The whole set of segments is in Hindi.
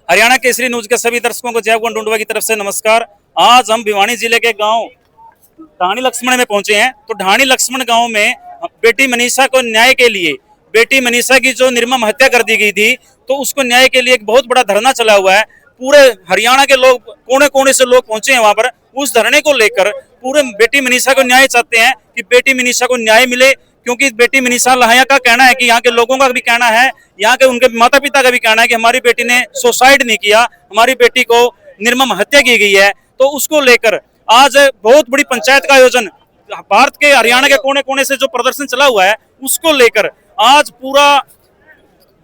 हरियाणा केसरी न्यूज के सभी दर्शकों को जय डूंडवा की तरफ से नमस्कार। आज हम भिवानी जिले के गांव ढाणी लक्ष्मण में पहुंचे हैं। तो ढाणी लक्ष्मण गांव में बेटी मनीषा को न्याय के लिए, बेटी मनीषा की जो निर्मम हत्या कर दी गई थी, तो उसको न्याय के लिए एक बहुत बड़ा धरना चला हुआ है। पूरे हरियाणा के लोग, कोने कोने से लोग पहुंचे हैं वहां पर। उस धरने को लेकर पूरे बेटी मनीषा को न्याय चाहते हैं कि बेटी मनीषा को न्याय मिले, क्योंकि बेटी मनीषा लाहिया का कहना है कि यहाँ के लोगों का भी कहना है, यहाँ के उनके माता पिता का भी कहना है कि हमारी बेटी ने सुसाइड नहीं किया, हमारी बेटी को निर्मम हत्या की गई है। तो उसको लेकर आज बहुत बड़ी पंचायत का आयोजन, भारत के हरियाणा के कोने कोने से जो प्रदर्शन चला हुआ है, उसको लेकर आज पूरा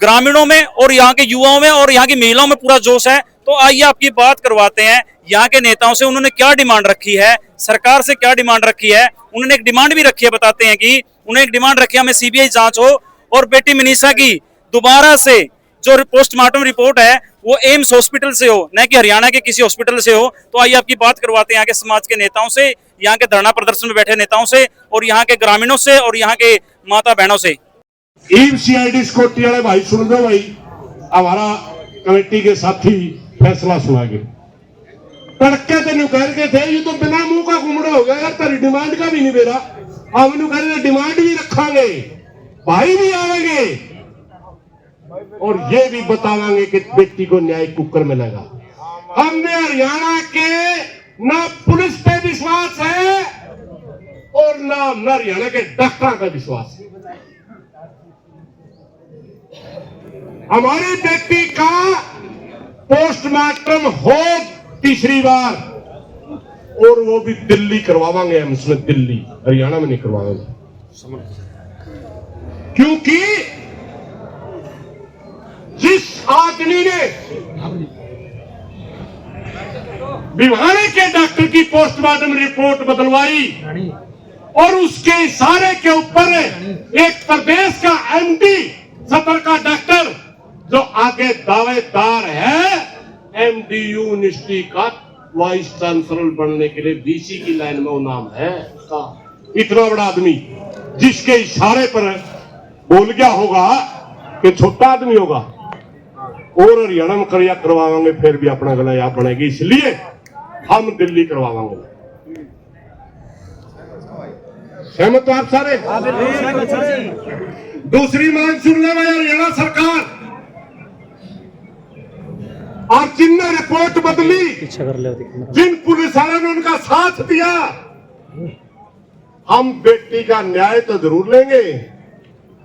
ग्रामीणों में और यहाँ के युवाओं में और यहाँ की महिलाओं में पूरा जोश है। तो आइए आपकी बात करवाते हैं यहाँ के नेताओं से, उन्होंने क्या डिमांड रखी है, सरकार से क्या डिमांड रखी है। उन्होंने एक डिमांड भी रखी है, बताते हैं कि उन्हें एक डिमांड रखी है, हमें सीबीआई जांच हो और बेटी मनीषा की दोबारा से जो पोस्टमार्टम रिपोर्ट है वो एम्स हॉस्पिटल से हो, न कि हरियाणा के किसी हॉस्पिटल से हो। तो आइए आपकी बात करवाते हैं यहाँ के समाज के नेताओं से, यहाँ के धरना प्रदर्शन में बैठे नेताओं से और यहाँ के ग्रामीणों से और यहाँ के माता बहनों से। सीआईडी स्कूटी वाले भाई सुन दो भाई, हमारा कमेटी के साथी फैसला सुना के तड़के तेन कह रहे थे, ये तो बिना मुंह का घुमड़ा हो गया यार, तेरी डिमांड का भी नहीं मेरा। हम कह रहे डिमांड भी रखांगे, भाई भी आवेंगे और ये भी बतावांगे कि बेटी को न्याय कुकर मिलेगा। हमने हरियाणा के ना पुलिस पे विश्वास है और ना हरियाणा के डॉक्टर का विश्वास है। हमारी बेटी का पोस्टमार्टम हो तीसरी बार, और वो भी दिल्ली करवावांगे हम, इसमें दिल्ली, हरियाणा में नहीं करवाएंगे। क्योंकि जिस आदमी ने भिवानी के डॉक्टर की पोस्टमार्टम रिपोर्ट बदलवाई और उसके इशारे के ऊपर एक प्रदेश का एमडी सदर का डॉक्टर जो आगे दावेदार है एमडीयू यूनिवर्सिटी का वाइस चांसलर बनने के लिए बीसी की लाइन में वो नाम है उसका, इतना बड़ा आदमी जिसके इशारे पर बोल गया होगा कि छोटा आदमी होगा और हरियाणा में करिया करवाएंगे, फिर भी अपना गला यहाँ बनेगी, इसलिए हम दिल्ली करवाएंगे। सहमत हो आप सारे? दूसरी मांग सुन ले भाई, हरियाणा सरकार और जिनने रिपोर्ट बदली, जिन पुलिस वालों ने उनका साथ दिया, हम बेटी का न्याय तो जरूर लेंगे,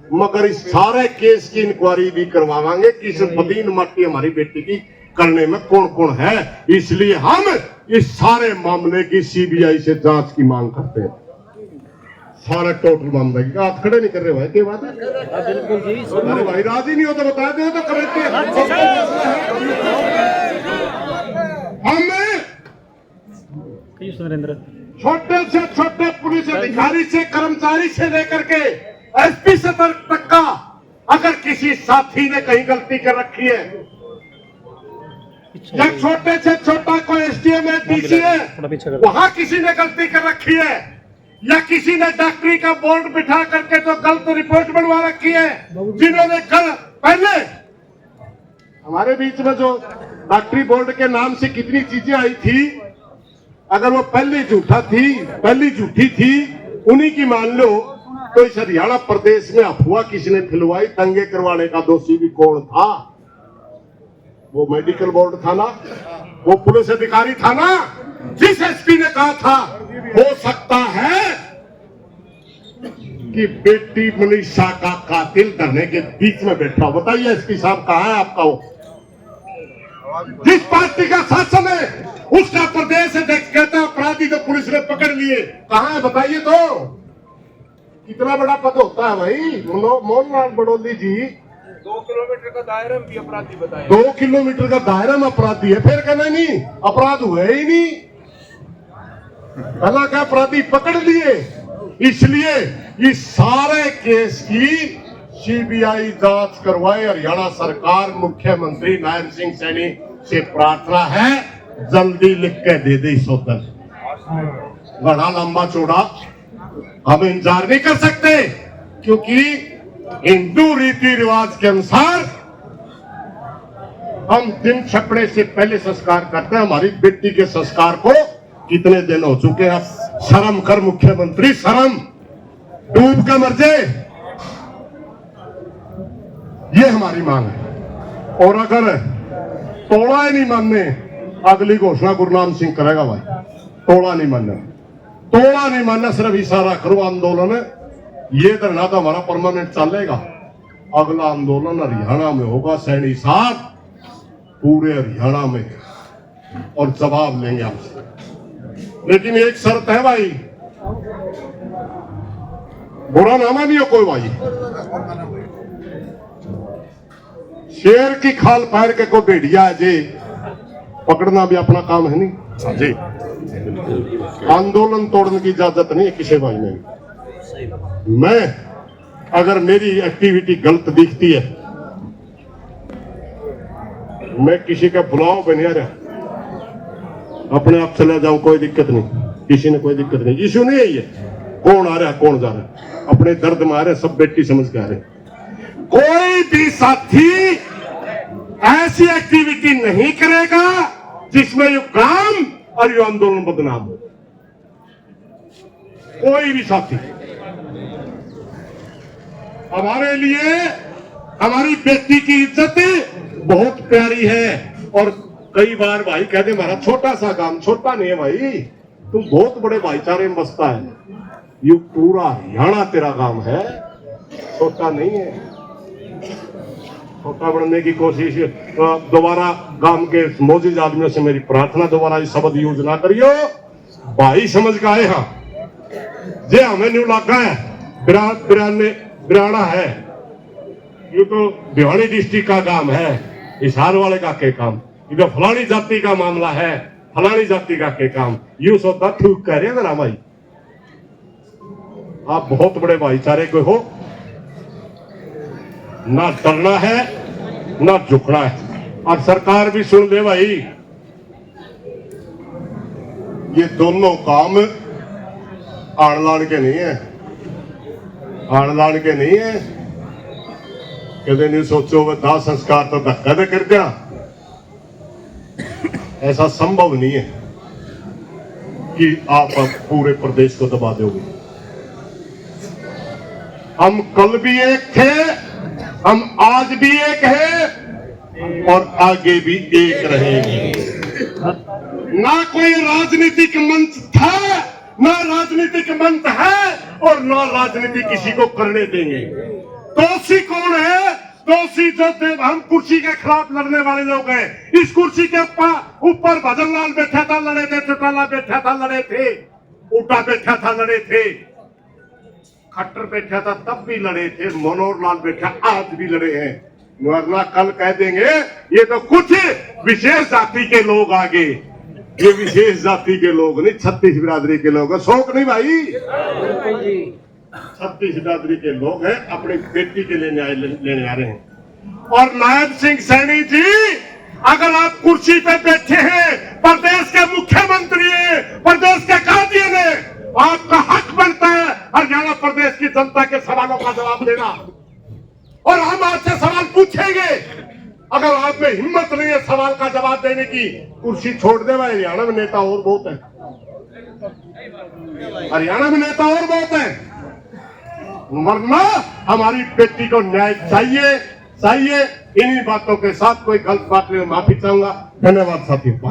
मगर इस सारे केस की इंक्वायरी भी करवाएंगे कि इस बदीन माटी हमारी बेटी की करने में कौन कौन है। इसलिए हम इस सारे मामले की सीबीआई से जांच की मांग करते हैं। सारा टोटल मामला की हाथ खड़े नहीं कर रहे भाई, क्या बात है? बिल्कुल जी। अरे भाई राजी नहीं हो तो बता दो तो करेक्ट है। हमें छोटे से छोटे पुलिस अधिकारी से, कर्मचारी से लेकर के एसपी से तक का, अगर किसी साथी ने कहीं गलती कर रखी है या छोटे से छोटा कोई एसडीएम है, डीसी है, वहां किसी ने गलती कर रखी है या किसी ने डॉक्टरी का बोर्ड बिठा करके तो गलत रिपोर्ट बनवा रखी है, जिन्होंने कल पहले हमारे बीच में जो डॉक्टरी बोर्ड के नाम से कितनी चीजें आई थी, अगर वो पहले झूठी थी उन्हीं की मान लो, तो इस हरियाणा प्रदेश में अफवाह किसने फैलवाई, दंगे करवाने का दोषी भी कौन था? वो मेडिकल बोर्ड था ना, वो पुलिस अधिकारी था ना, जिस एसपी ने कहा था हो सकता है कि बेटी मनीषा का कातिल धरने के बीच में बैठा। बताइए एसपी साहब कहाँ है आपका? वो जिस पार्टी का शासन है उसका प्रदेश अध्यक्ष कहता अपराधी तो पुलिस ने पकड़ लिए, कहाँ है बताइए तो? कितना बड़ा पद होता है भाई? मोहनलाल बड़ौली जी 2 किलोमीटर का दायरा में भी अपराधी बताया, 2 किलोमीटर का दायरा में अपराधी है, फिर कहना नहीं अपराध हुए ही नहीं, भला क्या अपराधी पकड़ लिए। इसलिए इस सारे केस की सीबीआई जांच करवाए। हरियाणा सरकार मुख्यमंत्री नारायण सिंह सैनी से प्रार्थना है जल्दी लिख के दे दे सौदन। बड़ा लंबा चौड़ा हम इंतजार नहीं कर सकते, क्योंकि हिंदू रीति रिवाज के अनुसार हम दिन छपड़े से पहले संस्कार करते हैं। हमारी बेटी के संस्कार को कितने दिन हो चुके हैं। शर्म कर मुख्यमंत्री, शर्म, डूब के मर जाए, ये हमारी मांग है। और अगर तोड़ा ही नहीं मानने, अगली घोषणा गुरनाम सिंह करेगा भाई। तोड़ा नहीं मानना, तोड़ा नहीं मानना, सिर्फ इशारा करो आंदोलन। ये धरना तो हमारा परमानेंट चलेगा। अगला आंदोलन हरियाणा में होगा, सैनी साहब, पूरे हरियाणा में, और जवाब लेंगे आपसे। लेकिन एक शर्त है भाई, बुरा ना मानियो कोई भाई। शेर की खाल पैर के को भेड़िया है जी, पकड़ना भी अपना काम है नहीं जी। आंदोलन तोड़ने की इजाजत नहीं है किसी भाई ने। मैं अगर मेरी एक्टिविटी गलत दिखती है, मैं किसी का बुलाव में नहीं आ रहा, अपने आप चला जाऊं, कोई दिक्कत नहीं, किसी ने कोई दिक्कत नहीं। इश्यू नहीं है ये कौन आ रहा है कौन जा रहा है, अपने दर्द में आ रहे, सब बेटी समझ के आ रहे। कोई भी साथी ऐसी एक्टिविटी नहीं करेगा जिसमें ये काम और ये आंदोलन बदनाम हो। कोई भी साथी। हमारे लिए हमारी बेटी की इज्जत बहुत प्यारी है। और कई बार भाई कहते हमारा छोटा सा काम, छोटा नहीं है भाई, तुम बहुत बड़े भाईचारे में बसता है। ये पूरा हरियाणा तेरा काम है, छोटा नहीं है। छोटा बनने की कोशिश दोबारा गांव के मौजूद आदमियों से मेरी प्रार्थना, दोबारा ये शब्द यूज ना करियो। भाई समझ के आए हाँ, जे हमें न्यू लगा है बिराना है, ये तो भिवानी डिस्ट्रिक्ट का काम है, हिसार वाले का के काम, ये तो फलानी जाति का मामला है, फलानी जाति का के काम, यू सोता ठीक कह रहे हैं ना भाई। आप बहुत बड़े भाईचारे को हो, ना डरना है ना झुकना है। और सरकार भी सुन ले भाई, ये दोनों काम आड़ के नहीं है, आड़ के नहीं है। कदे नहीं सोचो वह दाह संस्कार तो धक्का दे कर दिया, ऐसा संभव नहीं है कि आप पूरे प्रदेश को दबा दोगे। हम कल भी एक थे, हम आज भी एक हैं और आगे भी एक रहेंगे। ना कोई राजनीतिक मंच था, ना राजनीतिक मंच है, और ना राजनीति किसी को करने देंगे। दोषी कौन है? दोषी जो हम कुर्सी के खिलाफ लड़ने वाले लोग हैं। इस कुर्सी के ऊपर भजन लाल बैठा था, लड़े थे, चौटाला बैठा था, लड़े थे, ऊटा बैठा था, लड़े थे, खट्टर बैठा था तब भी लड़े थे, मनोहर लाल बैठा आज भी लड़े हैं। वरना कल कह देंगे ये तो कुछ विशेष जाति के लोग आगे, ये विशेष जाति के लोग नहीं, 36 बिरादरी के लोग हैं। शौक नहीं भाई, 36 बिरादरी के लोग हैं, अपनी बेटी के लिए न्याय लेने आ रहे हैं। और नायब सिंह सैनी जी, अगर आप कुर्सी पे बैठे हैं, प्रदेश के मुख्यमंत्री हैं, प्रदेश के काजी ने, आपका हक बनता है हरियाणा प्रदेश की जनता के सवालों का जवाब देना। और हम आपसे सवाल पूछेंगे, अगर आप में हिम्मत नहीं है सवाल का जवाब देने की, कुर्सी छोड़ दे भाई। हरियाणा में नेता और बहुत है, हरियाणा में नेता और बहुत है। वरना हमारी बेटी को न्याय चाहिए, चाहिए। इन्हीं बातों के साथ कोई गलत बात नहीं, माफी चाहूंगा। धन्यवाद साथियों।